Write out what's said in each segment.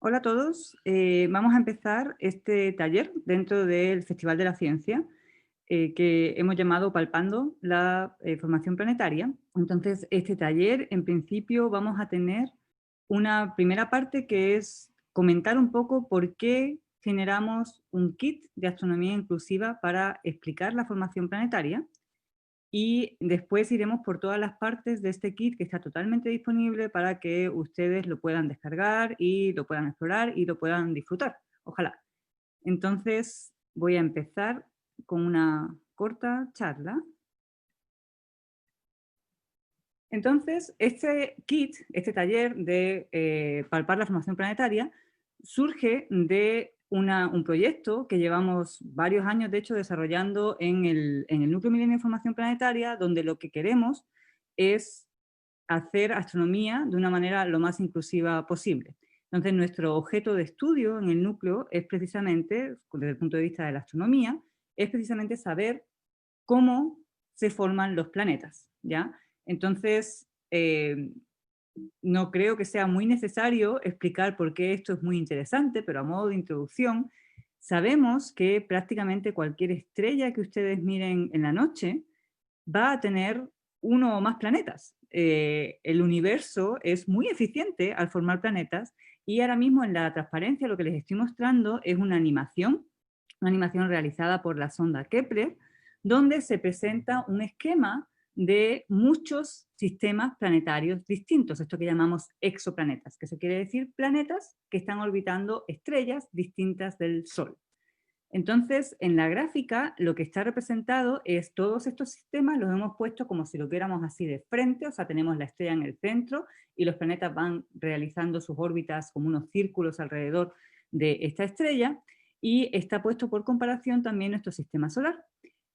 Hola a todos. Vamos a empezar este taller dentro del Festival de la Ciencia que hemos llamado Palpando la Formación Planetaria. Entonces, este taller, en principio, vamos a tener una primera parte que es comentar un poco por qué generamos un kit de astronomía inclusiva para explicar la formación planetaria. Y después iremos por todas las partes de este kit que está totalmente disponible para que ustedes lo puedan descargar y lo puedan explorar y lo puedan disfrutar. Ojalá. Entonces voy a empezar con una corta charla. Entonces, este kit, este taller de palpar la formación planetaria, surge de un proyecto que llevamos varios años, de hecho, desarrollando en el Núcleo Milenio de Formación Planetaria, donde lo que queremos es hacer astronomía de una manera lo más inclusiva posible. Entonces, nuestro objeto de estudio en el núcleo es precisamente, desde el punto de vista de la astronomía, es precisamente saber cómo se forman los planetas, ¿ya? Entonces, no creo que sea muy necesario explicar por qué esto es muy interesante, pero a modo de introducción, sabemos que prácticamente cualquier estrella que ustedes miren en la noche va a tener uno o más planetas. El universo es muy eficiente al formar planetas y ahora mismo en la transparencia lo que les estoy mostrando es una animación realizada por la sonda Kepler, donde se presenta un esquema de muchos sistemas planetarios distintos, esto que llamamos exoplanetas, que eso quiere decir planetas que están orbitando estrellas distintas del Sol. Entonces, en la gráfica lo que está representado es todos estos sistemas, los hemos puesto como si lo viéramos así de frente, o sea, tenemos la estrella en el centro y los planetas van realizando sus órbitas como unos círculos alrededor de esta estrella, y está puesto por comparación también nuestro sistema solar.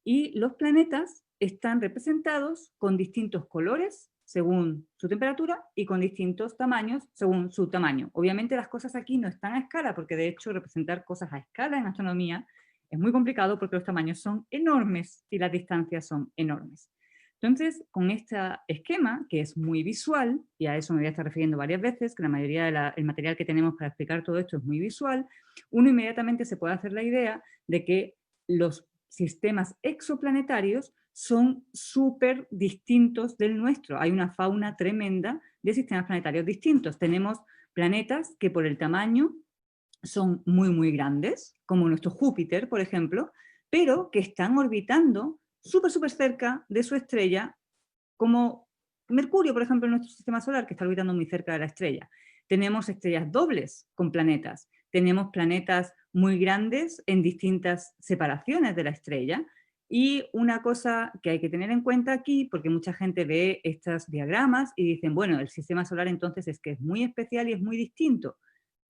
Y los planetas están representados con distintos colores según su temperatura y con distintos tamaños según su tamaño. Obviamente las cosas aquí no están a escala, porque de hecho representar cosas a escala en astronomía es muy complicado porque los tamaños son enormes y las distancias son enormes. Entonces, con este esquema, que es muy visual, y a eso me voy a estar refiriendo varias veces, que la mayoría del material que tenemos para explicar todo esto es muy visual, uno inmediatamente se puede hacer la idea de que los sistemas exoplanetarios son súper distintos del nuestro. Hay una fauna tremenda de sistemas planetarios distintos. Tenemos planetas que por el tamaño son muy, muy grandes, como nuestro Júpiter, por ejemplo, pero que están orbitando súper, súper cerca de su estrella, como Mercurio, por ejemplo, en nuestro sistema solar, que está orbitando muy cerca de la estrella. Tenemos estrellas dobles con planetas. Tenemos planetas muy grandes en distintas separaciones de la estrella. Y una cosa que hay que tener en cuenta aquí, porque mucha gente ve estos diagramas y dicen, bueno, el sistema solar entonces es que es muy especial y es muy distinto.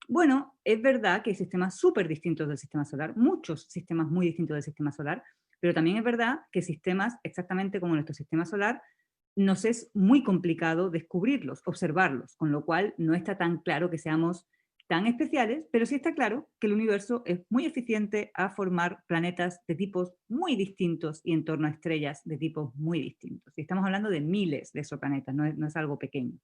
Bueno, es verdad que hay sistemas súper distintos del sistema solar, muchos sistemas muy distintos del sistema solar, pero también es verdad que sistemas exactamente como nuestro sistema solar nos es muy complicado descubrirlos, observarlos, con lo cual no está tan claro que seamos tan especiales, pero sí está claro que el universo es muy eficiente a formar planetas de tipos muy distintos y en torno a estrellas de tipos muy distintos. Y estamos hablando de miles de exoplanetas, no es algo pequeño.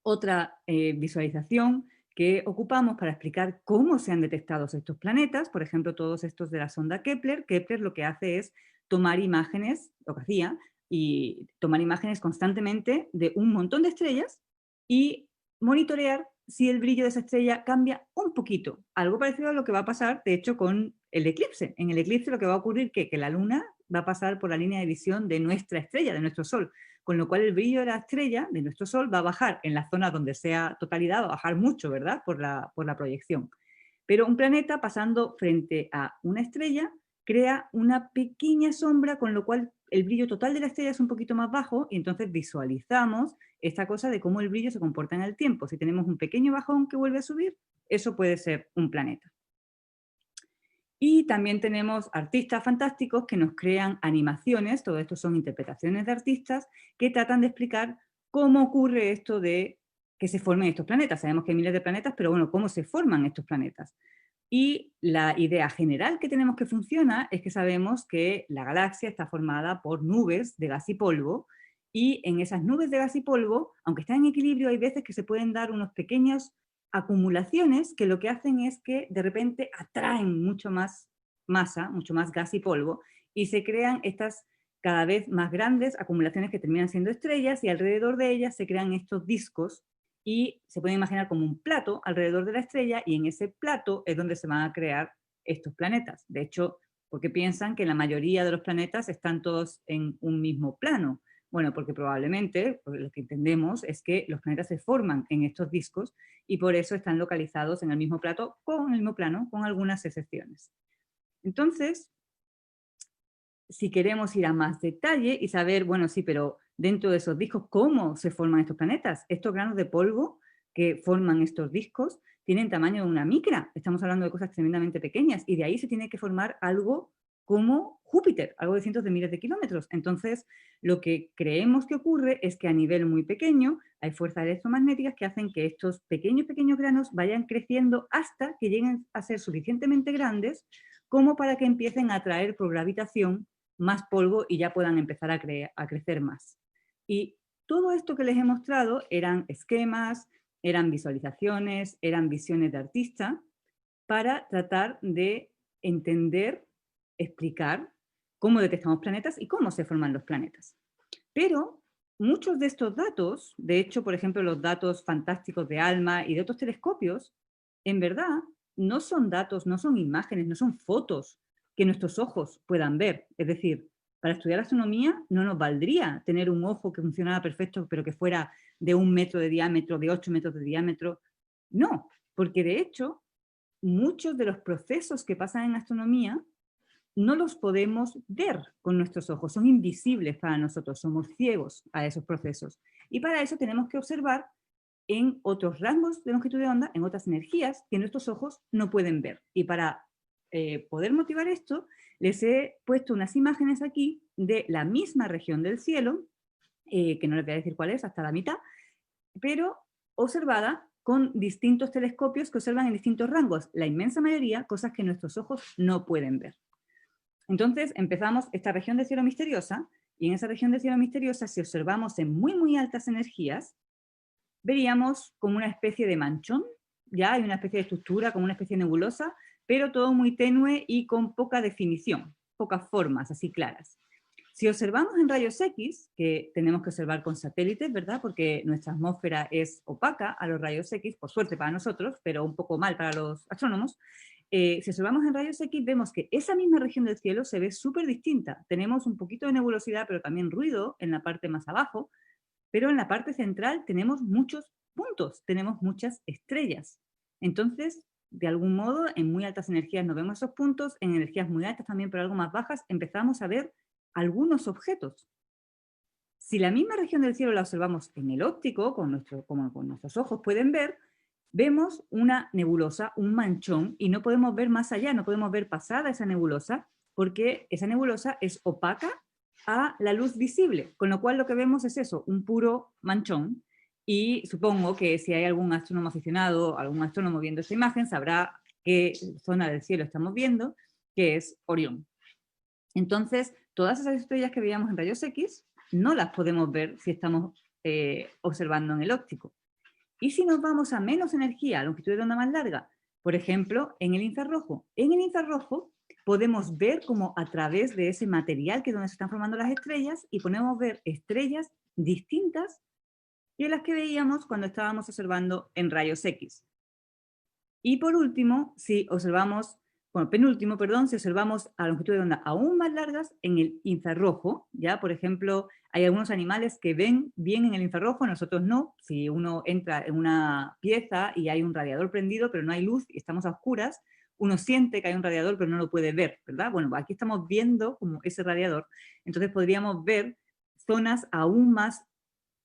Otra visualización que ocupamos para explicar cómo se han detectado estos planetas, por ejemplo, todos estos de la sonda Kepler. Kepler lo que hace es tomar imágenes, lo que hacía, y tomar imágenes constantemente de un montón de estrellas y monitorear si el brillo de esa estrella cambia un poquito. Algo parecido a lo que va a pasar, de hecho, con el eclipse. En el eclipse lo que va a ocurrir es que la luna va a pasar por la línea de visión de nuestra estrella, de nuestro Sol, con lo cual el brillo de la estrella, de nuestro Sol, va a bajar en la zona donde sea totalidad, va a bajar mucho, ¿verdad? Por la proyección. Pero un planeta pasando frente a una estrella crea una pequeña sombra, con lo cual el brillo total de la estrella es un poquito más bajo y entonces visualizamos esta cosa de cómo el brillo se comporta en el tiempo. Si tenemos un pequeño bajón que vuelve a subir, eso puede ser un planeta. Y también tenemos artistas fantásticos que nos crean animaciones, todo esto son interpretaciones de artistas que tratan de explicar cómo ocurre esto de que se formen estos planetas. Sabemos que hay miles de planetas, pero bueno, ¿cómo se forman estos planetas? Y la idea general que tenemos que funciona es que sabemos que la galaxia está formada por nubes de gas y polvo, y en esas nubes de gas y polvo, aunque están en equilibrio, hay veces que se pueden dar unos pequeños acumulaciones que lo que hacen es que de repente atraen mucho más masa, mucho más gas y polvo, y se crean estas cada vez más grandes acumulaciones que terminan siendo estrellas, y alrededor de ellas se crean estos discos, y se puede imaginar como un plato alrededor de la estrella, y en ese plato es donde se van a crear estos planetas. De hecho, porque piensan que la mayoría de los planetas están todos en un mismo plano. Bueno, porque probablemente, por lo que entendemos, es que los planetas se forman en estos discos y por eso están localizados en el mismo plato, con el mismo plano, con algunas excepciones. Entonces, si queremos ir a más detalle y saber, bueno, sí, pero dentro de esos discos, ¿cómo se forman estos planetas? Estos granos de polvo que forman estos discos tienen tamaño de una micra. Estamos hablando de cosas tremendamente pequeñas y de ahí se tiene que formar algo como Júpiter, algo de cientos de miles de kilómetros. Entonces, lo que creemos que ocurre es que a nivel muy pequeño hay fuerzas electromagnéticas que hacen que estos pequeños granos vayan creciendo hasta que lleguen a ser suficientemente grandes como para que empiecen a atraer por gravitación más polvo y ya puedan empezar a crecer más. Y todo esto que les he mostrado eran esquemas, eran visualizaciones, eran visiones de artista para tratar de entender, explicar cómo detectamos planetas y cómo se forman los planetas. Pero muchos de estos datos, de hecho, por ejemplo, los datos fantásticos de ALMA y de otros telescopios, en verdad no son datos, no son imágenes, no son fotos que nuestros ojos puedan ver. Es decir, para estudiar astronomía no nos valdría tener un ojo que funcionara perfecto, pero que fuera de 1 metro de diámetro, de 8 metros de diámetro. No, porque de hecho, muchos de los procesos que pasan en astronomía no los podemos ver con nuestros ojos, son invisibles para nosotros, somos ciegos a esos procesos. Y para eso tenemos que observar en otros rangos de longitud de onda, en otras energías que nuestros ojos no pueden ver. Y para poder motivar esto, les he puesto unas imágenes aquí de la misma región del cielo, que no les voy a decir cuál es, hasta la mitad, pero observada con distintos telescopios que observan en distintos rangos, la inmensa mayoría, cosas que nuestros ojos no pueden ver. Entonces empezamos esta región de cielo misteriosa, y en esa región de cielo misteriosa, si observamos en muy, muy altas energías, veríamos como una especie de manchón, ya hay una especie de estructura, como una especie de nebulosa, pero todo muy tenue y con poca definición, pocas formas así claras. Si observamos en rayos X, que tenemos que observar con satélites, ¿verdad? Porque nuestra atmósfera es opaca a los rayos X, por suerte para nosotros, pero un poco mal para los astrónomos. Si observamos en rayos X, vemos que esa misma región del cielo se ve súper distinta. Tenemos un poquito de nebulosidad, pero también ruido en la parte más abajo, pero en la parte central tenemos muchos puntos, tenemos muchas estrellas. Entonces, de algún modo, en muy altas energías no vemos esos puntos, en energías muy altas también, pero algo más bajas, empezamos a ver algunos objetos. Si la misma región del cielo la observamos en el óptico, como con nuestros ojos pueden ver, vemos una nebulosa, un manchón, y no podemos ver más allá, no podemos ver pasada esa nebulosa, porque esa nebulosa es opaca a la luz visible, con lo cual lo que vemos es eso, un puro manchón, y supongo que si hay algún astrónomo aficionado, algún astrónomo viendo esta imagen, sabrá qué zona del cielo estamos viendo, que es Orión. Entonces, todas esas estrellas que veíamos en rayos X no las podemos ver si estamos observando en el óptico. Y si nos vamos a menos energía, a longitud de onda más larga, por ejemplo, en el infrarrojo. En el infrarrojo podemos ver como a través de ese material que es donde se están formando las estrellas, y podemos ver estrellas distintas de las que veíamos cuando estábamos observando en rayos X. Y por último, si observamos, bueno, penúltimo, perdón, si observamos a longitud de onda aún más largas en el infrarrojo, ya, por ejemplo, hay algunos animales que ven bien en el infrarrojo, nosotros no. Si uno entra en una pieza y hay un radiador prendido, pero no hay luz y estamos a oscuras, uno siente que hay un radiador, pero no lo puede ver, ¿verdad? Bueno, aquí estamos viendo como ese radiador, entonces podríamos ver zonas aún más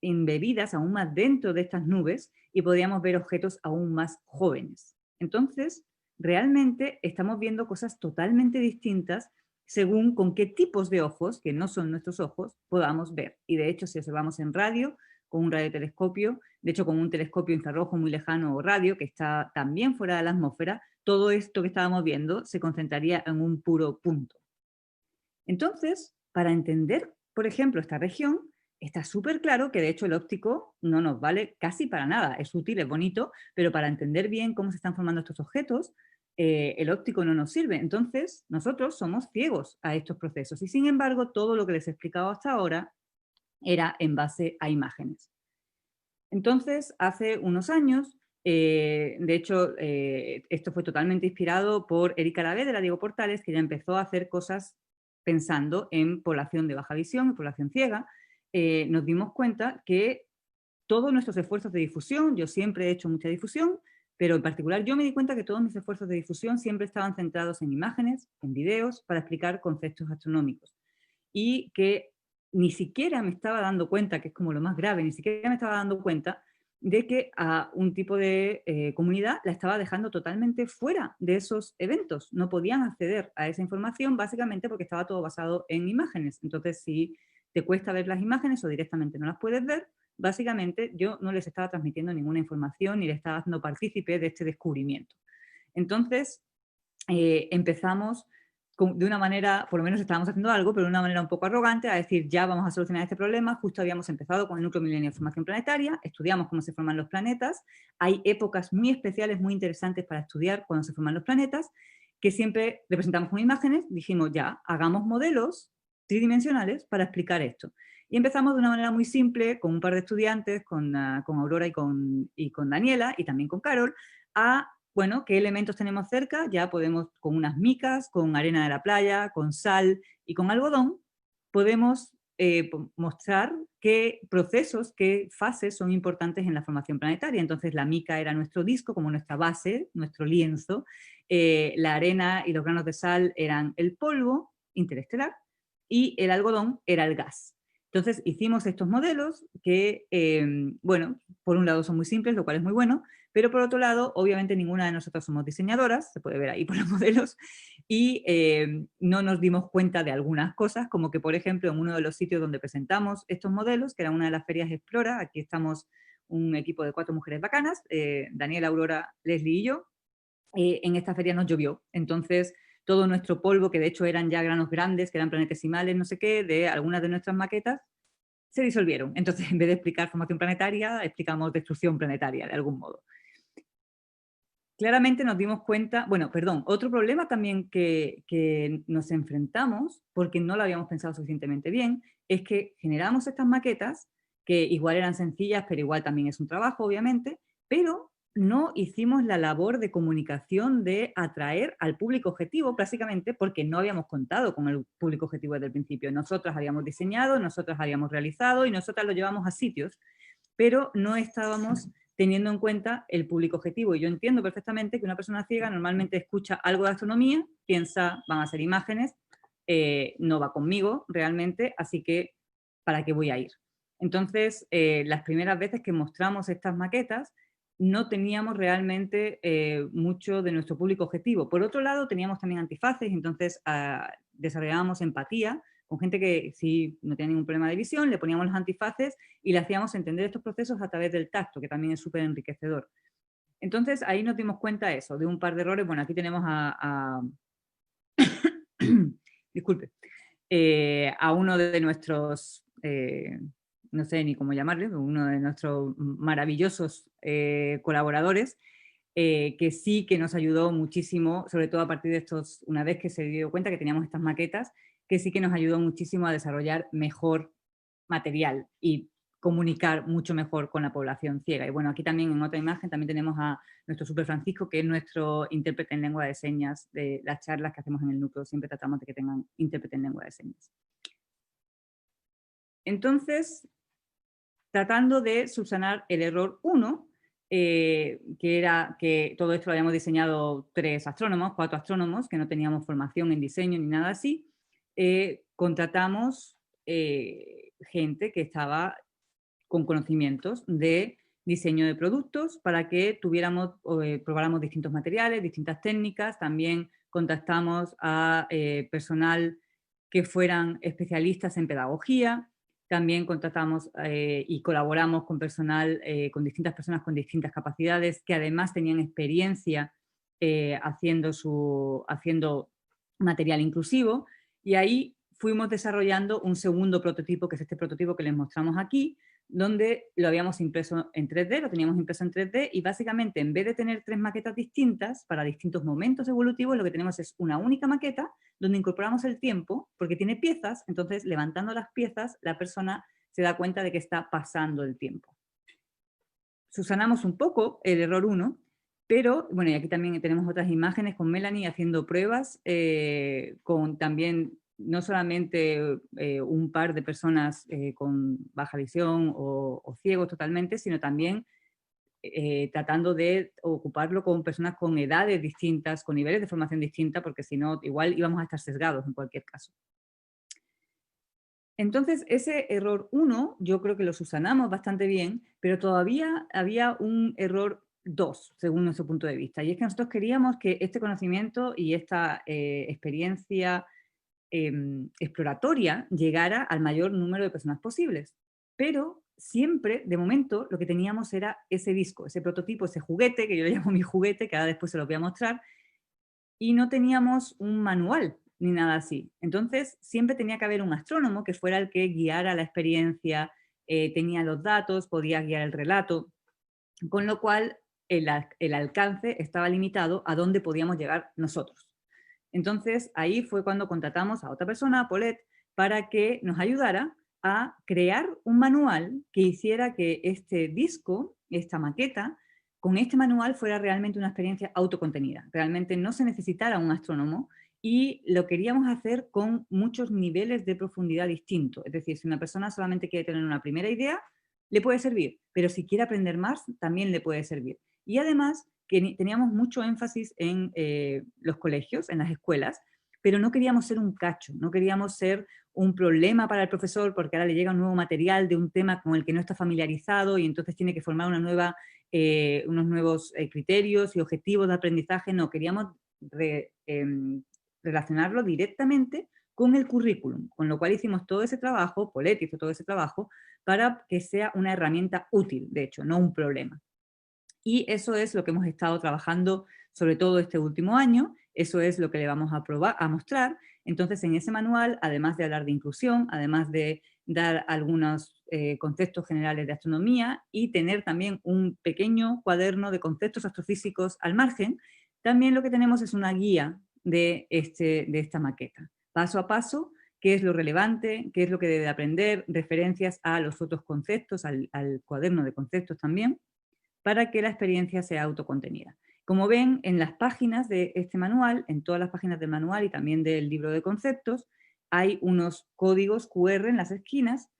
embebidas, aún más dentro de estas nubes, y podríamos ver objetos aún más jóvenes. Entonces, realmente estamos viendo cosas totalmente distintas según con qué tipos de ojos, que no son nuestros ojos, podamos ver. Y de hecho, si observamos en radio, con un radiotelescopio, de hecho con un telescopio infrarrojo muy lejano o radio, que está también fuera de la atmósfera, todo esto que estábamos viendo se concentraría en un puro punto. Entonces, para entender, por ejemplo, esta región, está súper claro que de hecho el óptico no nos vale casi para nada. Es útil, es bonito, pero para entender bien cómo se están formando estos objetos, el óptico no nos sirve. Entonces, nosotros somos ciegos a estos procesos y sin embargo todo lo que les he explicado hasta ahora era en base a imágenes. Entonces, hace unos años, de hecho, esto fue totalmente inspirado por Erika Labé de la Diego Portales, que ya empezó a hacer cosas pensando en población de baja visión y población ciega. Nos dimos cuenta que todos nuestros esfuerzos de difusión, yo siempre he hecho mucha difusión, pero en particular yo me di cuenta que todos mis esfuerzos de difusión siempre estaban centrados en imágenes, en videos, para explicar conceptos astronómicos. Y que ni siquiera me estaba dando cuenta, que es como lo más grave, ni siquiera me estaba dando cuenta de que a un tipo de comunidad la estaba dejando totalmente fuera de esos eventos. No podían acceder a esa información básicamente porque estaba todo basado en imágenes. Entonces, si te cuesta ver las imágenes o directamente no las puedes ver, básicamente yo no les estaba transmitiendo ninguna información ni les estaba haciendo partícipe de este descubrimiento. Entonces, empezamos de una manera, por lo menos estábamos haciendo algo, pero de una manera un poco arrogante, a decir, ya vamos a solucionar este problema. Justo habíamos empezado con el núcleo milenio de formación planetaria, estudiamos cómo se forman los planetas, hay épocas muy especiales, muy interesantes para estudiar cuando se forman los planetas, que siempre representamos con imágenes. Dijimos, ya, hagamos modelos tridimensionales para explicar esto. Y empezamos de una manera muy simple, con un par de estudiantes, con Aurora y con Daniela, y también con Carol, a bueno, ¿qué elementos tenemos cerca? Ya podemos, con unas micas, con arena de la playa, con sal y con algodón, podemos mostrar qué procesos, qué fases son importantes en la formación planetaria. Entonces la mica era nuestro disco, como nuestra base, nuestro lienzo. La arena y los granos de sal eran el polvo interestelar y el algodón era el gas. Entonces hicimos estos modelos que, bueno, por un lado son muy simples, lo cual es muy bueno, pero por otro lado, obviamente ninguna de nosotras somos diseñadoras, se puede ver ahí por los modelos, y no nos dimos cuenta de algunas cosas, como que, por ejemplo, en uno de los sitios donde presentamos estos modelos, que era una de las ferias Explora, aquí estamos un equipo de 4 mujeres bacanas, Daniela, Aurora, Leslie y yo, en esta feria nos llovió. Entonces, todo nuestro polvo, que de hecho eran ya granos grandes, que eran planetesimales, no sé qué, de algunas de nuestras maquetas, se disolvieron. Entonces, en vez de explicar formación planetaria, explicamos destrucción planetaria, de algún modo. Claramente nos dimos cuenta, bueno, perdón, otro problema también que nos enfrentamos, porque no lo habíamos pensado suficientemente bien, es que generamos estas maquetas, que igual eran sencillas, pero igual también es un trabajo, obviamente, pero no hicimos la labor de comunicación de atraer al público objetivo, básicamente porque no habíamos contado con el público objetivo desde el principio. Nosotras habíamos diseñado, nosotras habíamos realizado y nosotras lo llevamos a sitios, pero no estábamos teniendo en cuenta el público objetivo. Y yo entiendo perfectamente que una persona ciega normalmente escucha algo de astronomía, piensa, van a ser imágenes, no va conmigo realmente, así que ¿para qué voy a ir? Entonces, las primeras veces que mostramos estas maquetas, no teníamos realmente mucho de nuestro público objetivo. Por otro lado, teníamos también antifaces, entonces desarrollábamos empatía con gente que sí no tenía ningún problema de visión, le poníamos los antifaces y le hacíamos entender estos procesos a través del tacto, que también es súper enriquecedor. Entonces ahí nos dimos cuenta de eso, de un par de errores. Bueno, aquí tenemos disculpe, a uno de nuestros, no sé ni cómo llamarle, uno de nuestros maravillosos colaboradores, que sí que nos ayudó muchísimo, sobre todo a partir de estos, una vez que se dio cuenta que teníamos estas maquetas, que sí que nos ayudó muchísimo a desarrollar mejor material y comunicar mucho mejor con la población ciega. Y bueno, aquí también en otra imagen también tenemos a nuestro Super Francisco, que es nuestro intérprete en lengua de señas de las charlas que hacemos en el núcleo. Siempre tratamos de que tengan intérprete en lengua de señas. Entonces, tratando de subsanar el error 1, que era que todo esto lo habíamos diseñado 3 astrónomos, 4 astrónomos, que no teníamos formación en diseño ni nada así, contratamos gente que estaba con conocimientos de diseño de productos para que tuviéramos, probáramos distintos materiales, distintas técnicas. También contactamos a personal que fueran especialistas en pedagogía. También contratamos y colaboramos con personal, con distintas personas con distintas capacidades que además tenían experiencia haciendo material inclusivo. Y ahí fuimos desarrollando un segundo prototipo, que es este prototipo que les mostramos aquí, donde lo habíamos impreso en 3D, lo teníamos impreso en 3D, y básicamente en vez de tener 3 maquetas distintas para distintos momentos evolutivos, lo que tenemos es una única maqueta donde incorporamos el tiempo, porque tiene piezas, entonces levantando las piezas la persona se da cuenta de que está pasando el tiempo. Subsanamos un poco el error 1, pero, bueno, y aquí también tenemos otras imágenes con Melanie haciendo pruebas, con también no solamente un par de personas con baja visión o ciegos totalmente, sino también tratando de ocuparlo con personas con edades distintas, con niveles de formación distintas, porque si no, igual íbamos a estar sesgados en cualquier caso. Entonces, ese error 1 yo creo que lo subsanamos bastante bien, pero todavía había un error 2, según nuestro punto de vista, y es que nosotros queríamos que este conocimiento y esta experiencia exploratoria llegara al mayor número de personas posibles. Pero siempre, de momento, lo que teníamos era ese disco, ese prototipo, ese juguete, que yo le llamo mi juguete, que ahora después se lo voy a mostrar, y no teníamos un manual ni nada así. Entonces, siempre tenía que haber un astrónomo que fuera el que guiara la experiencia, tenía los datos, podía guiar el relato, con lo cual el alcance estaba limitado a dónde podíamos llegar nosotros. Entonces, ahí fue cuando contratamos a otra persona, a Paulette, para que nos ayudara a crear un manual que hiciera que este disco, esta maqueta, con este manual fuera realmente una experiencia autocontenida. Realmente no se necesitara un astrónomo y lo queríamos hacer con muchos niveles de profundidad distintos. Es decir, si una persona solamente quiere tener una primera idea, le puede servir, pero si quiere aprender más, también le puede servir. Y además, que teníamos mucho énfasis en los colegios, en las escuelas, pero no queríamos ser un cacho, no queríamos ser un problema para el profesor porque ahora le llega un nuevo material de un tema con el que no está familiarizado y entonces tiene que formar unos nuevos criterios y objetivos de aprendizaje. No, queríamos relacionarlo directamente con el currículum, con lo cual hicimos todo ese trabajo, Paulette hizo todo ese trabajo, para que sea una herramienta útil, de hecho, no un problema. Y eso es lo que hemos estado trabajando sobre todo este último año, eso es lo que le vamos a mostrar. Entonces, en ese manual, además de hablar de inclusión, además de dar algunos conceptos generales de astronomía y tener también un pequeño cuaderno de conceptos astrofísicos al margen, también lo que tenemos es una guía de esta maqueta, paso a paso, qué es lo relevante, qué es lo que debe aprender, referencias a los otros conceptos, al cuaderno de conceptos también, para que la experiencia sea autocontenida. Como ven, en las páginas de este manual, en todas las páginas del manual y también del libro de conceptos, hay unos códigos QR en las esquinas,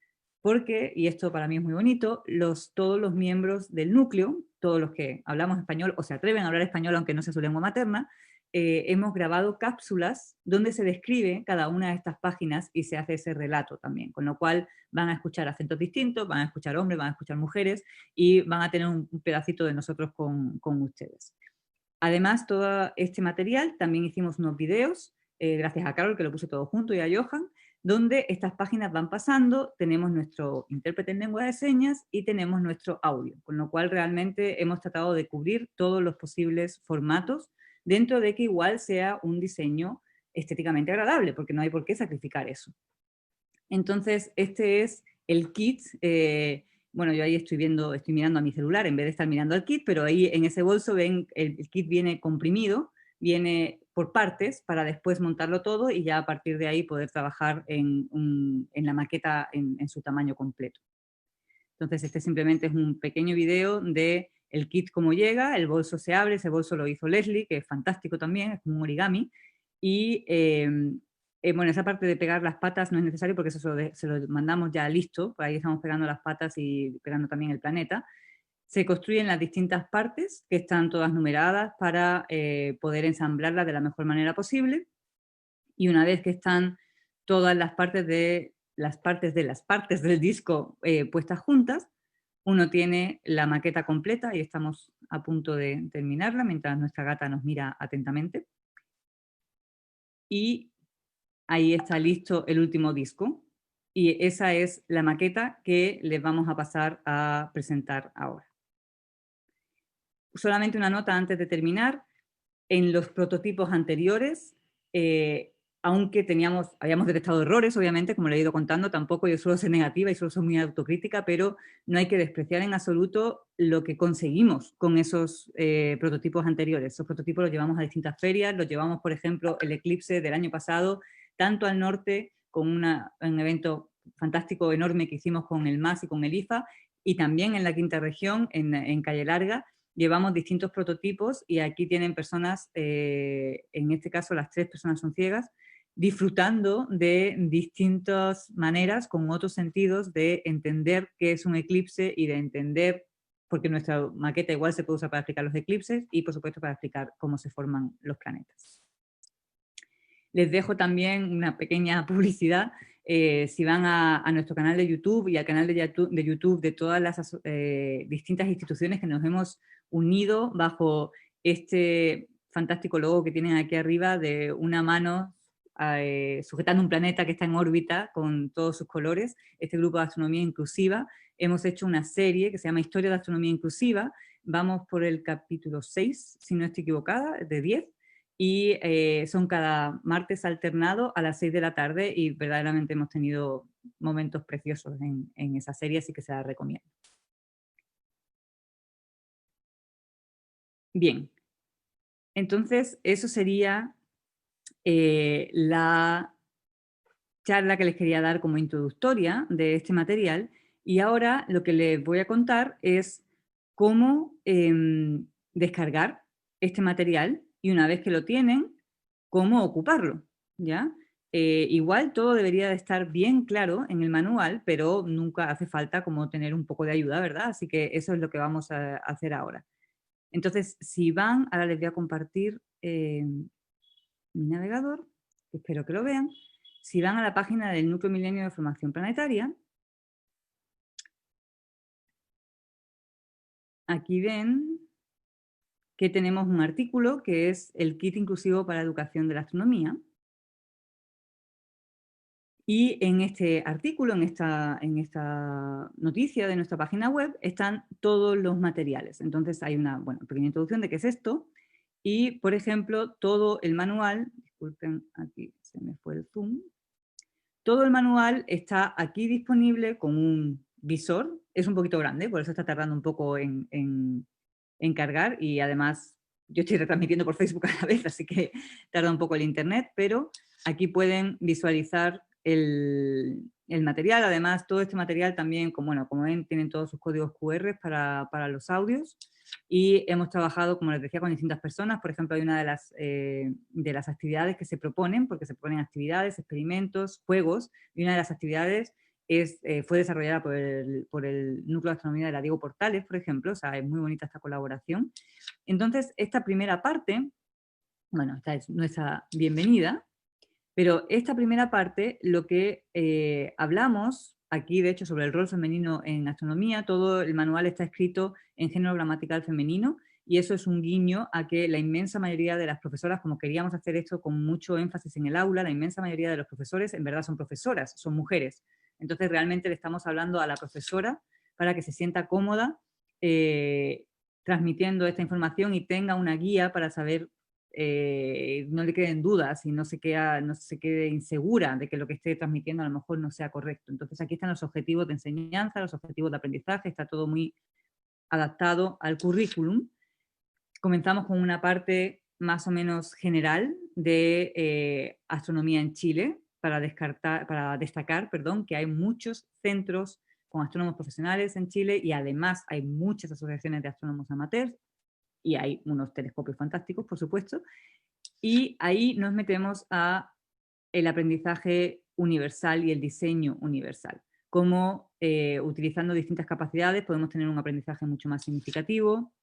porque, y esto para mí es muy bonito, todos los miembros del núcleo, todos los que hablamos español o se atreven a hablar español aunque no sea su lengua materna, hemos grabado cápsulas donde se describe cada una de estas páginas y se hace ese relato también, con lo cual van a escuchar acentos distintos, van a escuchar hombres, van a escuchar mujeres y van a tener un pedacito de nosotros con ustedes. Además, todo este material también hicimos unos videos, gracias a Carol que lo puso todo junto y a Johan, donde estas páginas van pasando, tenemos nuestro intérprete en lengua de señas y tenemos nuestro audio, con lo cual realmente hemos tratado de cubrir todos los posibles formatos dentro de que igual sea un diseño estéticamente agradable, porque no hay por qué sacrificar eso. Entonces, este es el kit. Bueno, yo ahí estoy mirando a mi celular en vez de estar mirando al kit, pero ahí en ese bolso ven, el kit viene comprimido, viene por partes para después montarlo todo y ya a partir de ahí poder trabajar en la maqueta en su tamaño completo. Entonces, este simplemente es un pequeño video de el kit cómo llega, el bolso se abre, ese bolso lo hizo Leslie, que es fantástico también, es como un origami, y bueno, esa parte de pegar las patas no es necesario porque eso se lo mandamos ya listo, por ahí estamos pegando las patas y pegando también el planeta. Se construyen las distintas partes, que están todas numeradas para poder ensamblarlas de la mejor manera posible, y una vez que están todas las partes del disco puestas juntas, uno tiene la maqueta completa y estamos a punto de terminarla mientras nuestra gata nos mira atentamente. Y ahí está listo el último disco y esa es la maqueta que les vamos a pasar a presentar ahora. Solamente una nota antes de terminar. En los prototipos anteriores aunque habíamos detectado errores, obviamente, como le he ido contando, tampoco yo suelo ser negativa y suelo ser muy autocrítica, pero no hay que despreciar en absoluto lo que conseguimos con esos prototipos anteriores. Esos prototipos los llevamos a distintas ferias, los llevamos, por ejemplo, el eclipse del año pasado, tanto al norte, con un evento fantástico, enorme que hicimos con el MAS y con el IFA, y también en la quinta región, en Calle Larga, llevamos distintos prototipos y aquí tienen personas, en este caso las 3 personas son ciegas, disfrutando de distintas maneras, con otros sentidos, de entender qué es un eclipse y de entender, porque nuestra maqueta igual se puede usar para explicar los eclipses y por supuesto para explicar cómo se forman los planetas. Les dejo también una pequeña publicidad. Si van a nuestro canal de YouTube y al canal de YouTube de todas las distintas instituciones que nos hemos unido bajo este fantástico logo que tienen aquí arriba de una mano sujetando un planeta que está en órbita con todos sus colores, este grupo de astronomía inclusiva, hemos hecho una serie que se llama Historia de Astronomía Inclusiva, vamos por el capítulo 6, si no estoy equivocada, de 10, y son cada martes alternado a las 6 de la tarde y verdaderamente hemos tenido momentos preciosos en esa serie, así que se la recomiendo. Bien, entonces eso sería la charla que les quería dar como introductoria de este material y ahora lo que les voy a contar es cómo descargar este material y una vez que lo tienen, cómo ocuparlo, ¿ya? Igual todo debería de estar bien claro en el manual, pero nunca hace falta como tener un poco de ayuda, ¿verdad? Así que eso es lo que vamos a hacer ahora. Entonces, si van, ahora les voy a compartir mi navegador, espero que lo vean. Si van a la página del Núcleo Milenio de Formación Planetaria, aquí ven que tenemos un artículo que es el Kit Inclusivo para la Educación de la Astronomía. Y en este artículo, en esta noticia de nuestra página web, están todos los materiales. Entonces hay una pequeña introducción de qué es esto. Y, por ejemplo, todo el manual, disculpen, aquí se me fue el zoom, todo el manual está aquí disponible con un visor. Es un poquito grande, por eso está tardando un poco en cargar y además yo estoy retransmitiendo por Facebook a la vez, así que tarda un poco el internet, pero aquí pueden visualizar el material. Además, todo este material también, como ven, tienen todos sus códigos QR para los audios y hemos trabajado, como les decía, con distintas personas. Por ejemplo, hay una de las actividades que se proponen, porque se proponen actividades, experimentos, juegos, y una de las actividades fue desarrollada por el Núcleo de Astronomía de la Diego Portales, por ejemplo, o sea, es muy bonita esta colaboración. Entonces, esta primera parte, esta es nuestra bienvenida, pero esta primera parte, lo que hablamos aquí, de hecho, sobre el rol femenino en astronomía, todo el manual está escrito en género gramatical femenino, y eso es un guiño a que la inmensa mayoría de las profesoras, como queríamos hacer esto con mucho énfasis en el aula, la inmensa mayoría de los profesores en verdad son profesoras, son mujeres. Entonces realmente le estamos hablando a la profesora para que se sienta cómoda transmitiendo esta información y tenga una guía para saber, no le queden dudas y no se quede insegura de que lo que esté transmitiendo a lo mejor no sea correcto. Entonces aquí están los objetivos de enseñanza, los objetivos de aprendizaje, está todo muy adaptado al currículum. Comenzamos con una parte más o menos general de astronomía en Chile, para destacar que hay muchos centros con astrónomos profesionales en Chile y además hay muchas asociaciones de astrónomos amateurs y hay unos telescopios fantásticos, por supuesto, y ahí nos metemos a el aprendizaje universal y el diseño universal. Cómo utilizando distintas capacidades podemos tener un aprendizaje mucho más significativo,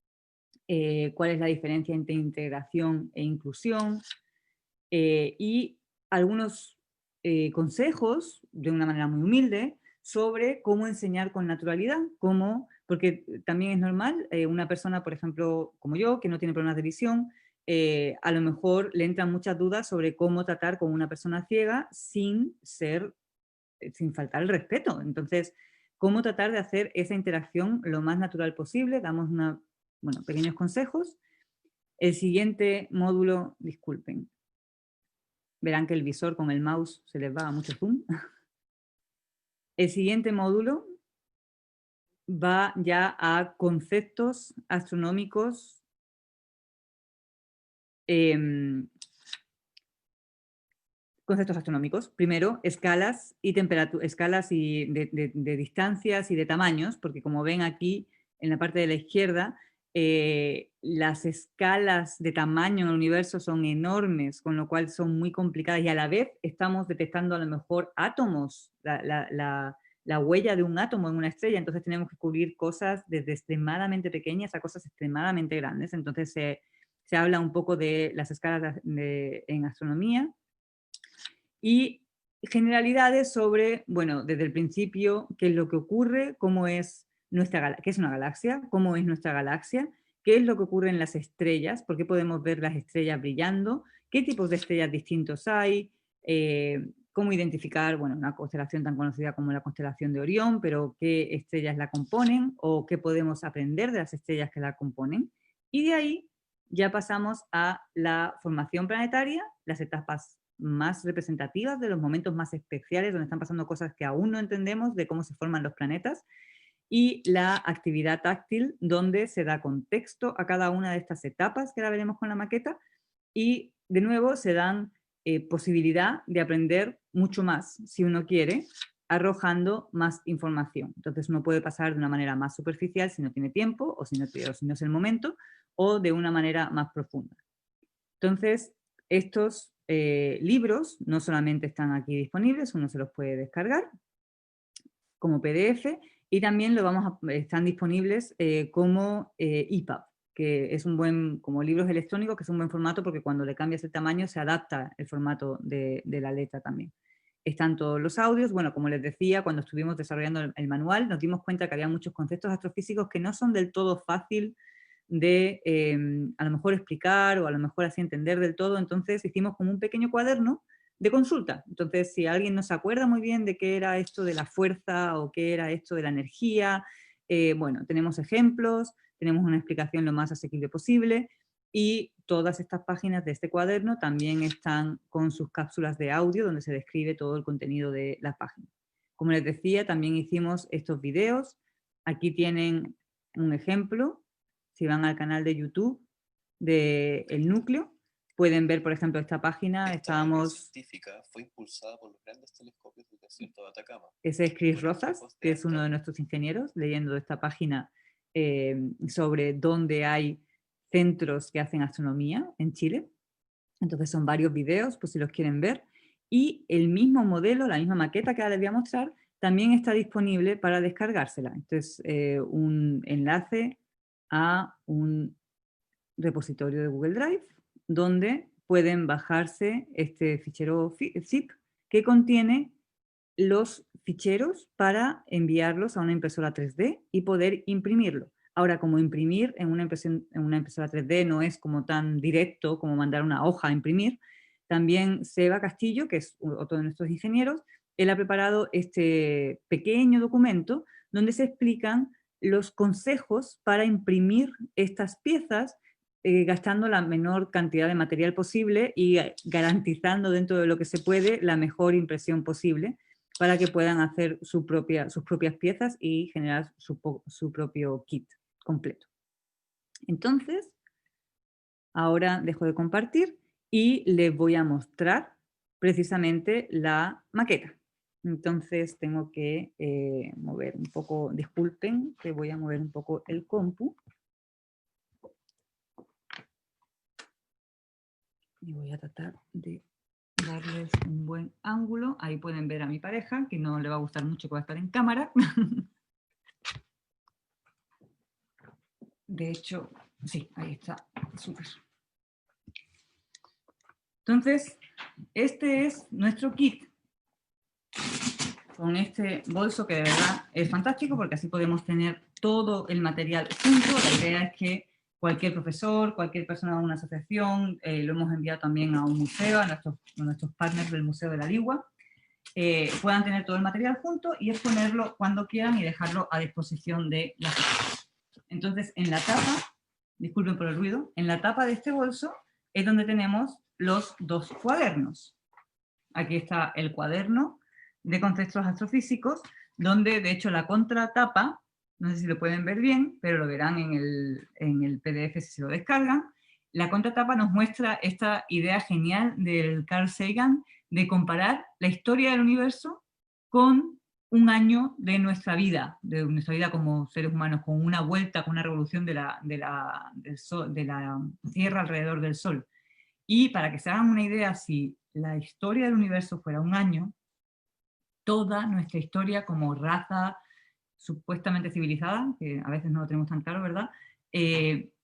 cuál es la diferencia entre integración e inclusión, y algunos consejos, de una manera muy humilde, sobre cómo enseñar con naturalidad, porque también es normal, una persona, por ejemplo, como yo, que no tiene problemas de visión, a lo mejor le entran muchas dudas sobre cómo tratar con una persona ciega sin faltar el respeto. Entonces, cómo tratar de hacer esa interacción lo más natural posible. Damos pequeños consejos. El siguiente módulo, disculpen, Verán que el visor con el mouse se les va a mucho zoom. El siguiente módulo va ya a conceptos astronómicos Primero, escalas y escalas y de distancias y de tamaños, porque como ven aquí en la parte de la izquierda, las escalas de tamaño en el universo son enormes, con lo cual son muy complicadas y a la vez estamos detectando a lo mejor átomos, la huella de un átomo en una estrella, entonces tenemos que cubrir cosas desde extremadamente pequeñas a cosas extremadamente grandes. Entonces se habla un poco de las escalas en astronomía y generalidades sobre, bueno, desde el principio, qué es lo que ocurre, cómo es qué es una galaxia, cómo es nuestra galaxia, qué es lo que ocurre en las estrellas, por qué podemos ver las estrellas brillando, qué tipos de estrellas distintos hay, cómo identificar, bueno, una constelación tan conocida como la constelación de Orión, pero qué estrellas la componen o qué podemos aprender de las estrellas que la componen. Y de ahí ya pasamos a la formación planetaria, las etapas más representativas, de los momentos más especiales donde están pasando cosas que aún no entendemos de cómo se forman los planetas, y la actividad táctil donde se da contexto a cada una de estas etapas que la veremos con la maqueta y de nuevo se dan posibilidad de aprender mucho más si uno quiere, arrojando más información. Entonces uno puede pasar de una manera más superficial si no tiene tiempo o si no es el momento, o de una manera más profunda. Entonces, estos libros no solamente están aquí disponibles, uno se los puede descargar como PDF y también están disponibles como EPUB, que es un buen, como libros electrónicos, que es un buen formato porque cuando le cambias el tamaño se adapta el formato de la letra también. Están todos los audios, bueno, como les decía, cuando estuvimos desarrollando el manual nos dimos cuenta que había muchos conceptos astrofísicos que no son del todo fácil de a lo mejor explicar o a lo mejor así entender del todo, entonces hicimos como un pequeño cuaderno de consulta. Entonces, si alguien no se acuerda muy bien de qué era esto de la fuerza o qué era esto de la energía, bueno, tenemos ejemplos, tenemos una explicación lo más asequible posible y todas estas páginas de este cuaderno también están con sus cápsulas de audio donde se describe todo el contenido de las páginas. Como les decía, también hicimos estos videos. Aquí tienen un ejemplo. Si van al canal de YouTube de El Núcleo, pueden ver, por ejemplo, esta página. Esta científica fue impulsada por los grandes telescopios del desierto de Atacama. Ese es Chris Rozas, que es uno de nuestros ingenieros, leyendo esta página sobre dónde hay centros que hacen astronomía en Chile. Entonces son varios videos, pues si los quieren ver. Y el mismo modelo, la misma maqueta que ahora les voy a mostrar, también está disponible para descargársela. Entonces, un enlace a un repositorio de Google Drive, donde pueden bajarse este fichero zip que contiene los ficheros para enviarlos a una impresora 3D y poder imprimirlo. Ahora, como imprimir en una impresora 3D no es como tan directo como mandar una hoja a imprimir, también Seba Castillo, que es otro de nuestros ingenieros, él ha preparado este pequeño documento donde se explican los consejos para imprimir estas piezas gastando la menor cantidad de material posible y garantizando dentro de lo que se puede la mejor impresión posible para que puedan hacer sus propias piezas y generar su propio kit completo. Entonces, ahora dejo de compartir y les voy a mostrar precisamente la maqueta. Entonces tengo que mover un poco, disculpen, que voy a mover un poco el compu. Y voy a tratar de darles un buen ángulo. Ahí pueden ver a mi pareja, que no le va a gustar mucho que va a estar en cámara. De hecho, sí, ahí está, súper. Entonces, este es nuestro kit. Con este bolso que de verdad es fantástico porque así podemos tener todo el material junto. La idea es que cualquier profesor, cualquier persona de una asociación, lo hemos enviado también a un museo, a nuestros partners del Museo de la Ligua, puedan tener todo el material junto y exponerlo cuando quieran y dejarlo a disposición de la gente. Entonces, en la tapa, disculpen por el ruido, en la tapa de este bolso es donde tenemos los dos cuadernos. aquí está el cuaderno de conceptos astrofísicos, donde de hecho la contratapa, no sé si lo pueden ver bien, pero lo verán en el PDF si se lo descargan, la contratapa nos muestra esta idea genial del Carl Sagan de comparar la historia del universo con un año de nuestra vida como seres humanos, con una vuelta, con una revolución de la Tierra alrededor del Sol. Y para que se hagan una idea, si la historia del universo fuera un año, toda nuestra historia como raza supuestamente civilizada, que a veces no lo tenemos tan claro, ¿verdad?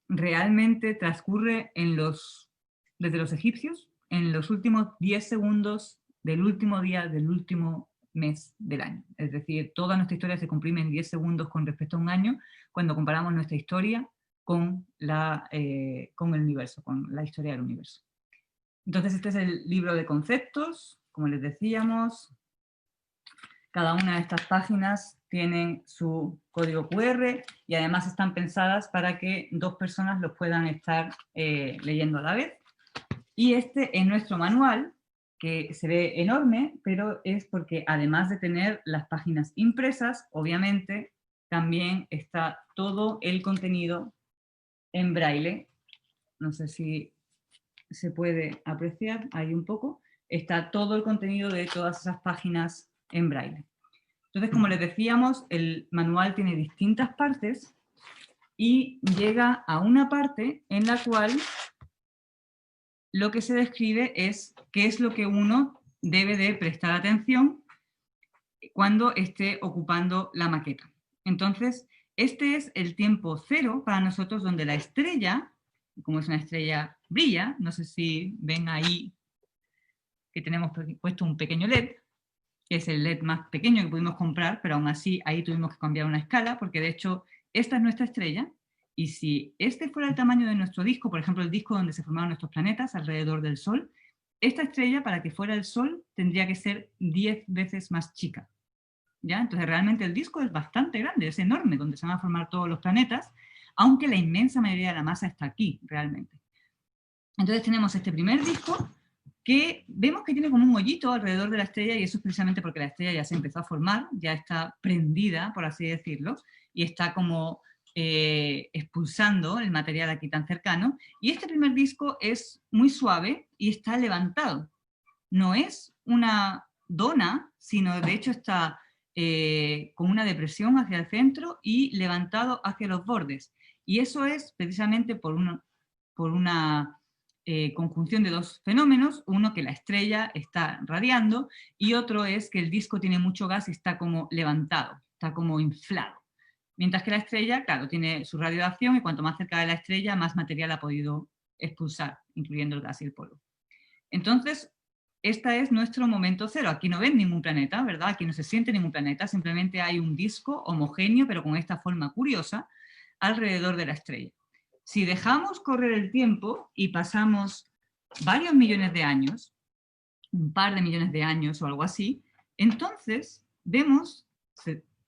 Realmente transcurre desde los egipcios, en los últimos 10 segundos del último día del último mes del año. Es decir, toda nuestra historia se comprime en 10 segundos con respecto a un año, cuando comparamos nuestra historia con el universo, con la historia del universo. Entonces este es el libro de conceptos, como les decíamos. Cada una de estas páginas tienen su código QR y además están pensadas para que dos personas los puedan estar leyendo a la vez. Y este es nuestro manual, que se ve enorme, pero es porque además de tener las páginas impresas, obviamente también está todo el contenido en braille. No sé si se puede apreciar ahí un poco. Está todo el contenido de todas esas páginas en braille. Entonces, como les decíamos, el manual tiene distintas partes y llega a una parte en la cual lo que se describe es qué es lo que uno debe de prestar atención cuando esté ocupando la maqueta. Entonces, este es el tiempo cero para nosotros, donde la estrella, como es una estrella, brilla. No sé si ven ahí que tenemos puesto un pequeño LED, que es el LED más pequeño que pudimos comprar, pero aún así ahí tuvimos que cambiar una escala, porque de hecho esta es nuestra estrella, y si este fuera el tamaño de nuestro disco, por ejemplo el disco donde se formaron nuestros planetas alrededor del Sol, esta estrella, para que fuera el Sol, tendría que ser 10 veces más chica. ¿Ya? Entonces realmente el disco es bastante grande, es enorme, donde se van a formar todos los planetas, aunque la inmensa mayoría de la masa está aquí, realmente. Entonces tenemos este primer disco, que vemos que tiene como un hoyito alrededor de la estrella, y eso es precisamente porque la estrella ya se empezó a formar, ya está prendida, por así decirlo, y está como expulsando el material aquí tan cercano. Y este primer disco es muy suave y está levantado. No es una dona, sino de hecho está con una depresión hacia el centro y levantado hacia los bordes. Y eso es precisamente por una conjunción de dos fenómenos, uno que la estrella está radiando y otro es que el disco tiene mucho gas y está como levantado, está como inflado. Mientras que la estrella, claro, tiene su radiación y cuanto más cerca de la estrella, más material ha podido expulsar, incluyendo el gas y el polvo. Entonces, este es nuestro momento cero. Aquí no ven ningún planeta, ¿verdad? Aquí no se siente ningún planeta, simplemente hay un disco homogéneo, pero con esta forma curiosa, alrededor de la estrella. Si dejamos correr el tiempo y pasamos varios millones de años, un par de millones de años o algo así, entonces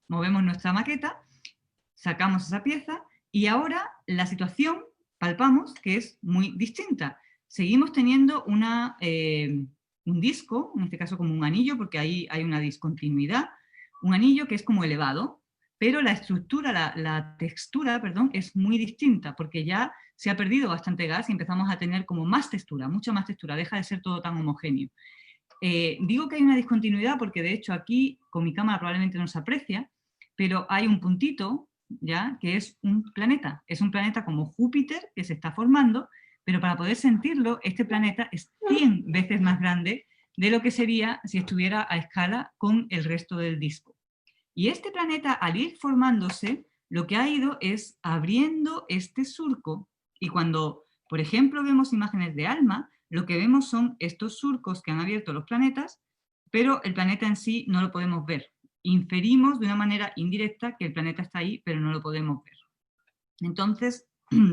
movemos nuestra maqueta, sacamos esa pieza y ahora la situación, palpamos que es muy distinta. Seguimos teniendo un disco, en este caso como un anillo, porque ahí hay una discontinuidad, un anillo que es como elevado, pero la estructura, la textura, perdón, es muy distinta, porque ya se ha perdido bastante gas y empezamos a tener como más textura, mucha más textura, deja de ser todo tan homogéneo. Digo que hay una discontinuidad porque de hecho aquí con mi cámara probablemente no se aprecia, pero hay un puntito, ¿ya? Que es un planeta como Júpiter que se está formando, pero para poder sentirlo, este planeta es 100 veces más grande de lo que sería si estuviera a escala con el resto del disco. Y este planeta, al ir formándose, lo que ha ido es abriendo este surco, y cuando, por ejemplo, vemos imágenes de ALMA, lo que vemos son estos surcos que han abierto los planetas, pero el planeta en sí no lo podemos ver. Inferimos de una manera indirecta que el planeta está ahí, pero no lo podemos ver. Entonces,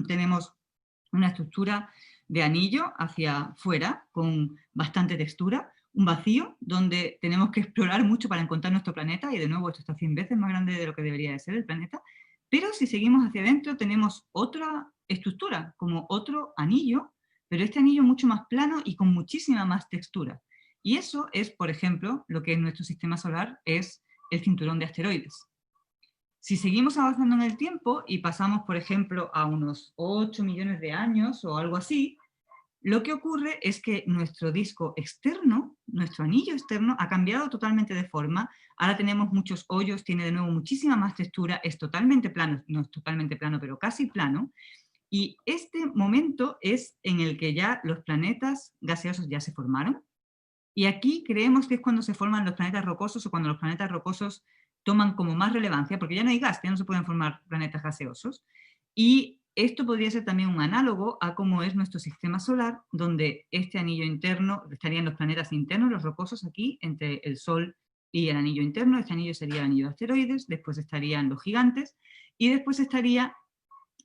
tenemos una estructura de anillo hacia fuera, con bastante textura, un vacío donde tenemos que explorar mucho para encontrar nuestro planeta, y de nuevo esto está 100 veces más grande de lo que debería de ser el planeta, pero si seguimos hacia adentro tenemos otra estructura, como otro anillo, pero este anillo mucho más plano y con muchísima más textura. Y eso es, por ejemplo, lo que en nuestro sistema solar es el cinturón de asteroides. Si seguimos avanzando en el tiempo y pasamos, por ejemplo, a unos 8 millones de años o algo así, lo que ocurre es que nuestro disco externo, nuestro anillo externo, ha cambiado totalmente de forma. Ahora tenemos muchos hoyos, tiene de nuevo muchísima más textura, es totalmente plano, no es totalmente plano, pero casi plano. Y este momento es en el que ya los planetas gaseosos ya se formaron. Y aquí creemos que es cuando se forman los planetas rocosos o cuando los planetas rocosos toman como más relevancia, porque ya no hay gas, ya no se pueden formar planetas gaseosos. Y esto podría ser también un análogo a cómo es nuestro sistema solar, donde este anillo interno, estarían los planetas internos, los rocosos aquí, entre el Sol y el anillo interno. Este anillo sería el anillo de asteroides, después estarían los gigantes, y después estaría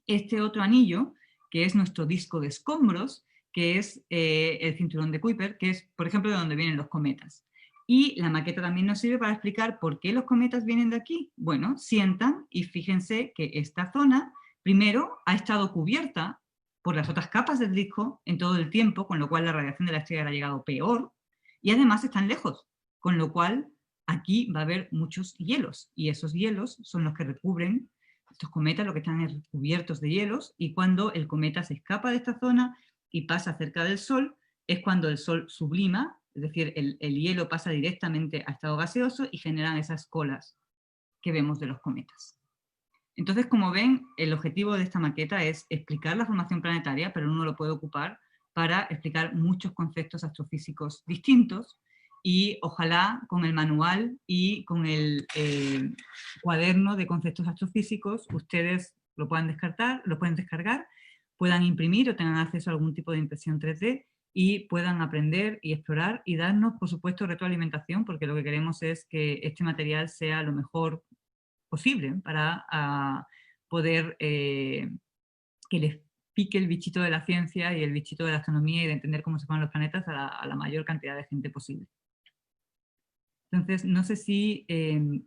este otro anillo, que es nuestro disco de escombros, que es el cinturón de Kuiper, que es, por ejemplo, de donde vienen los cometas. Y la maqueta también nos sirve para explicar por qué los cometas vienen de aquí. Bueno, sientan y fíjense que esta zona, primero, ha estado cubierta por las otras capas del disco en todo el tiempo, con lo cual la radiación de la estrella ha llegado peor, y además están lejos, con lo cual aquí va a haber muchos hielos, y esos hielos son los que recubren estos cometas, lo que están es cubiertos de hielos, y cuando el cometa se escapa de esta zona y pasa cerca del Sol, es cuando el Sol sublima, es decir, el hielo pasa directamente a estado gaseoso y generan esas colas que vemos de los cometas. Entonces, como ven, el objetivo de esta maqueta es explicar la formación planetaria, pero uno lo puede ocupar para explicar muchos conceptos astrofísicos distintos, y ojalá con el manual y con el cuaderno de conceptos astrofísicos ustedes lo puedan descargar, puedan imprimir o tengan acceso a algún tipo de impresión 3D y puedan aprender y explorar y darnos, por supuesto, retroalimentación, porque lo que queremos es que este material sea lo mejor posible para poder que les pique el bichito de la ciencia y el bichito de la astronomía y de entender cómo se forman los planetas a la mayor cantidad de gente posible. Entonces, no sé si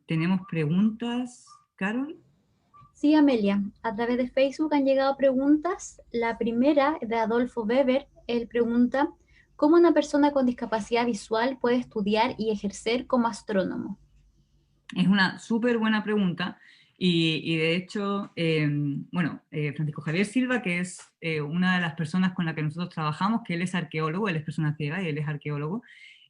tenemos preguntas, Carol. Sí, Amelia, a través de Facebook han llegado preguntas. La primera, de Adolfo Weber, él pregunta, ¿cómo una persona con discapacidad visual puede estudiar y ejercer como astrónomo? Es una súper buena pregunta y de hecho, Francisco Javier Silva, que es una de las personas con la que nosotros trabajamos, que él es arqueólogo, él es persona ciega y él es arqueólogo,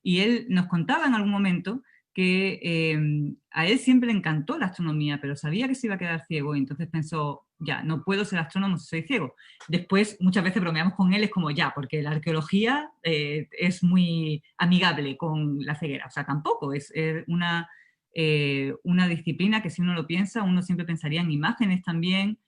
y él nos contaba en algún momento que a él siempre le encantó la astronomía, pero sabía que se iba a quedar ciego y entonces pensó, ya, no puedo ser astrónomo si soy ciego. Después muchas veces bromeamos con él, es como ya, porque la arqueología es muy amigable con la ceguera, o sea, tampoco, es una disciplina que si uno lo piensa, uno siempre pensaría en imágenes también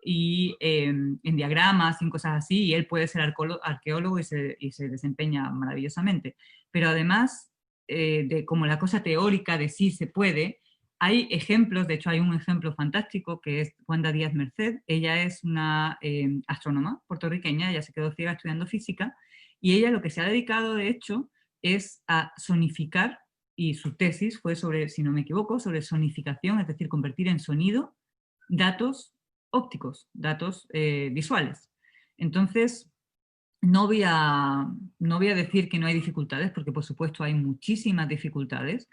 y en diagramas y en cosas así, y él puede ser arqueólogo y se desempeña maravillosamente. Pero además de como la cosa teórica de sí se puede, hay ejemplos, de hecho hay un ejemplo fantástico que es Wanda Díaz Merced. Ella es una astrónoma puertorriqueña, ella se quedó ciega estudiando física, y ella lo que se ha dedicado de hecho es a sonificar, y su tesis fue sobre, si no me equivoco, sobre sonificación, es decir, convertir en sonido datos ópticos, datos visuales. Entonces, no voy a decir que no hay dificultades, porque por supuesto hay muchísimas dificultades,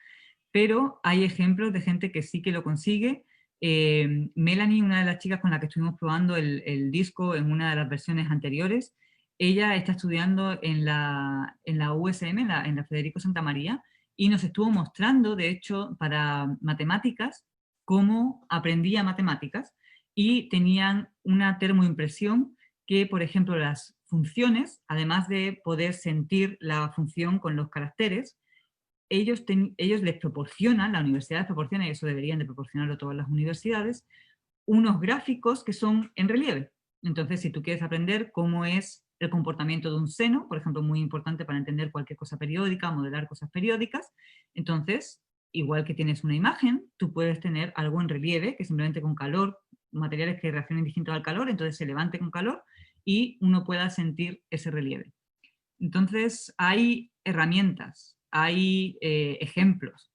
pero hay ejemplos de gente que sí que lo consigue. Melanie, una de las chicas con la que estuvimos probando el disco en una de las versiones anteriores, ella está estudiando en la USM, en la Federico Santa María, y nos estuvo mostrando, de hecho, para matemáticas, cómo aprendía matemáticas, y tenían una termoimpresión que, por ejemplo, las funciones, además de poder sentir la función con los caracteres, ellos les proporcionan, la universidad les proporciona, y eso deberían de proporcionarlo todas las universidades, unos gráficos que son en relieve. Entonces, si tú quieres aprender cómo es el comportamiento de un seno, por ejemplo, muy importante para entender cualquier cosa periódica, modelar cosas periódicas, entonces, igual que tienes una imagen, tú puedes tener algo en relieve, que simplemente con calor, materiales que reaccionen distinto al calor, entonces se levante con calor y uno pueda sentir ese relieve. Entonces, hay herramientas, hay ejemplos,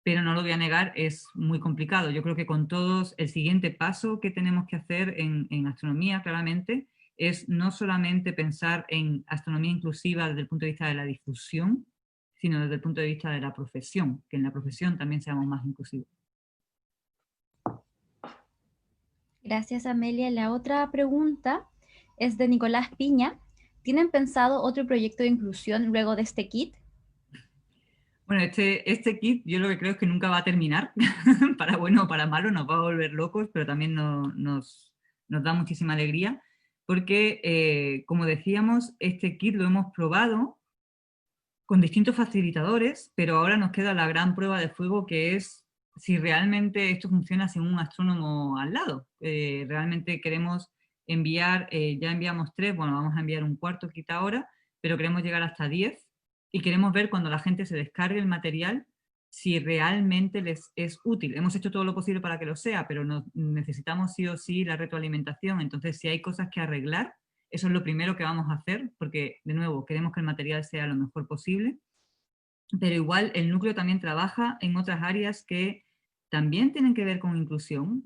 pero no lo voy a negar, es muy complicado. Yo creo que con todos, el siguiente paso que tenemos que hacer en astronomía, claramente, es no solamente pensar en astronomía inclusiva desde el punto de vista de la difusión sino desde el punto de vista de la profesión, que en la profesión también seamos más inclusivos. Gracias, Amelia. La otra pregunta es de Nicolás Piña. ¿Tienen pensado otro proyecto de inclusión luego de este kit? Bueno, este kit yo lo que creo es que nunca va a terminar, para bueno o para malo, nos va a volver locos, pero también nos da muchísima alegría, porque, como decíamos, este kit lo hemos probado con distintos facilitadores, pero ahora nos queda la gran prueba de fuego, que es si realmente esto funciona sin un astrónomo al lado. Realmente queremos enviar, ya enviamos 3, bueno, vamos a enviar un cuarto kit ahora, pero queremos llegar hasta 10 y queremos ver cuando la gente se descargue el material si realmente les es útil. Hemos hecho todo lo posible para que lo sea, pero necesitamos sí o sí la retroalimentación. Entonces, si hay cosas que arreglar, eso es lo primero que vamos a hacer, porque, de nuevo, queremos que el material sea lo mejor posible. Pero igual el núcleo también trabaja en otras áreas que también tienen que ver con inclusión,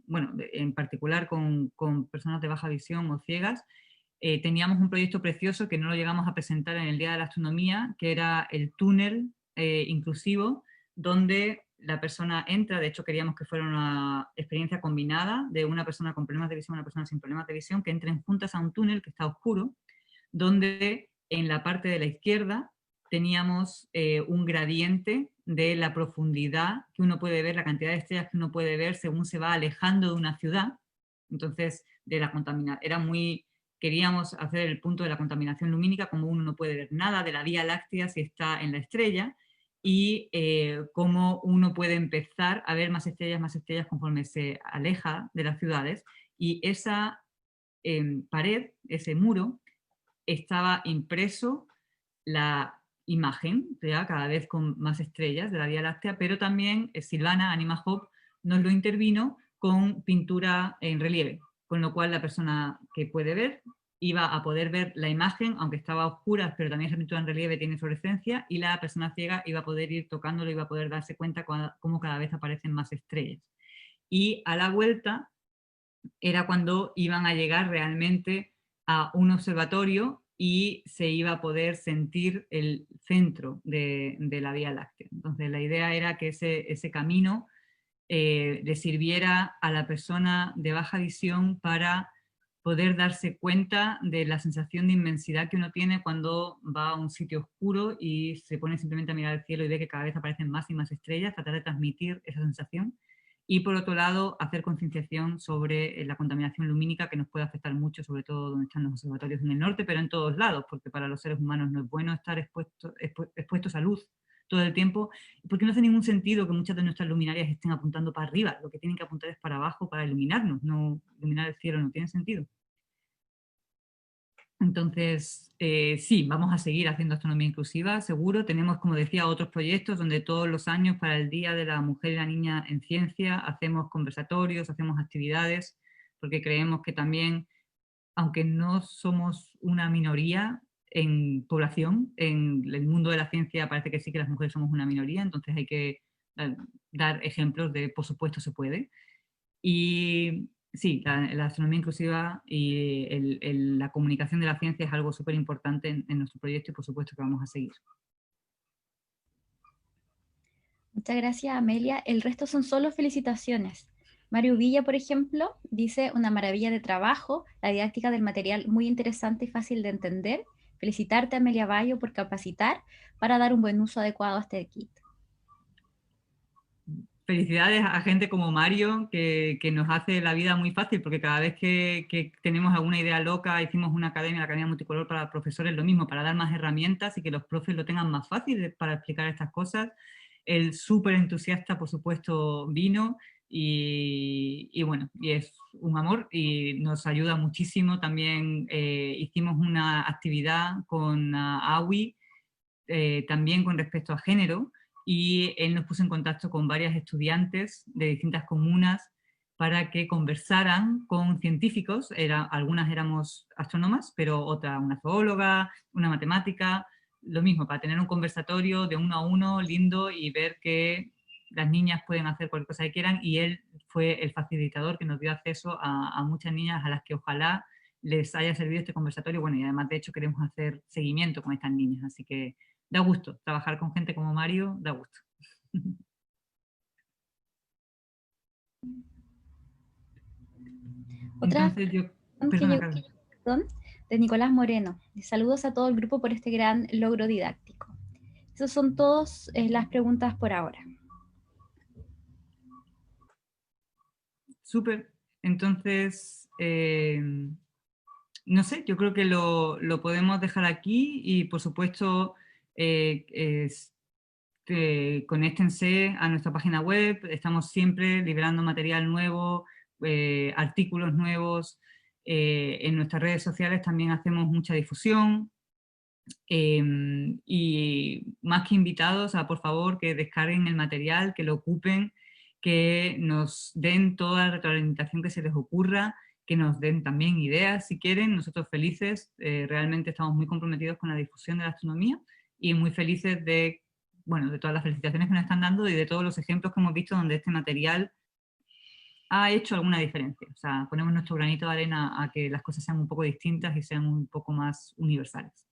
bueno, en particular con personas de baja visión o ciegas. Teníamos un proyecto precioso que no lo llegamos a presentar en el Día de la Astronomía, que era el túnel inclusivo, donde la persona entra. De hecho queríamos que fuera una experiencia combinada de una persona con problemas de visión y una persona sin problemas de visión, que entren juntas a un túnel que está oscuro, donde en la parte de la izquierda teníamos un gradiente de la profundidad que uno puede ver, la cantidad de estrellas que uno puede ver según se va alejando de una ciudad. Entonces, de la contaminación, queríamos hacer el punto de la contaminación lumínica, como uno no puede ver nada de la Vía Láctea si está en la estrella, y cómo uno puede empezar a ver más estrellas conforme se aleja de las ciudades. Y esa pared, ese muro, estaba impreso la imagen, ¿ya? Cada vez con más estrellas de la Vía Láctea, pero también Silvana, Anima Hope, nos lo intervino con pintura en relieve, con lo cual la persona que puede ver iba a poder ver la imagen, aunque estaba a oscuras, pero también esa pintura en relieve tiene fluorescencia, y la persona ciega iba a poder ir tocándolo, iba a poder darse cuenta cómo cada vez aparecen más estrellas. Y a la vuelta era cuando iban a llegar realmente a un observatorio y se iba a poder sentir el centro de la Vía Láctea. Entonces la idea era que ese camino le sirviera a la persona de baja visión para poder darse cuenta de la sensación de inmensidad que uno tiene cuando va a un sitio oscuro y se pone simplemente a mirar el cielo y ve que cada vez aparecen más y más estrellas, tratar de transmitir esa sensación. Y por otro lado, hacer concienciación sobre la contaminación lumínica, que nos puede afectar mucho, sobre todo donde están los observatorios en el norte, pero en todos lados, porque para los seres humanos no es bueno estar expuestos a luz todo el tiempo, porque no hace ningún sentido que muchas de nuestras luminarias estén apuntando para arriba. Lo que tienen que apuntar es para abajo para iluminarnos, no iluminar el cielo, no tiene sentido. Entonces, sí, vamos a seguir haciendo astronomía inclusiva, seguro. Tenemos, como decía, otros proyectos donde todos los años para el Día de la Mujer y la Niña en Ciencia hacemos conversatorios, hacemos actividades, porque creemos que también, aunque no somos una minoría en población, en el mundo de la ciencia parece que sí que las mujeres somos una minoría, entonces hay que dar ejemplos de, por supuesto, se puede. Y sí, la astronomía inclusiva y la comunicación de la ciencia es algo súper importante en nuestro proyecto, y por supuesto que vamos a seguir. Muchas gracias, Amelia. El resto son solo felicitaciones. Mario Villa, por ejemplo, dice: una maravilla de trabajo, la didáctica del material muy interesante y fácil de entender. Felicitarte, Amelia Bayo, por capacitar para dar un buen uso adecuado a este kit. Felicidades a gente como Mario, que nos hace la vida muy fácil, porque cada vez que tenemos alguna idea loca, hicimos una academia, la Academia Multicolor para profesores, lo mismo, para dar más herramientas y que los profes lo tengan más fácil para explicar estas cosas. El súper entusiasta, por supuesto, vino y bueno, y es un amor y nos ayuda muchísimo. También hicimos una actividad con AWI, también con respecto a género, y él nos puso en contacto con varias estudiantes de distintas comunas para que conversaran con científicos. Algunas éramos astrónomas, pero otra una zoóloga, una matemática, lo mismo, para tener un conversatorio de uno a uno lindo y ver que las niñas pueden hacer cualquier cosa que quieran, y él fue el facilitador que nos dio acceso a muchas niñas a las que ojalá les haya servido este conversatorio. Bueno, y además de hecho queremos hacer seguimiento con estas niñas, así que da gusto. Trabajar con gente como Mario da gusto. Otra Entonces yo, que perdona, llegó, Carlos. perdón, de Nicolás Moreno. Saludos a todo el grupo por este gran logro didáctico. Esas son todas las preguntas por ahora. Súper. Entonces, no sé, yo creo que lo podemos dejar aquí y por supuesto conéctense a nuestra página web, estamos siempre liberando material nuevo, artículos nuevos, en nuestras redes sociales también hacemos mucha difusión. Y más que invitados a, por favor, que descarguen el material, que lo ocupen, que nos den toda la retroalimentación que se les ocurra, que nos den también ideas si quieren. Nosotros felices, realmente estamos muy comprometidos con la difusión de la astronomía y muy felices de, bueno, de todas las felicitaciones que nos están dando y de todos los ejemplos que hemos visto donde este material ha hecho alguna diferencia. O sea, ponemos nuestro granito de arena a que las cosas sean un poco distintas y sean un poco más universales.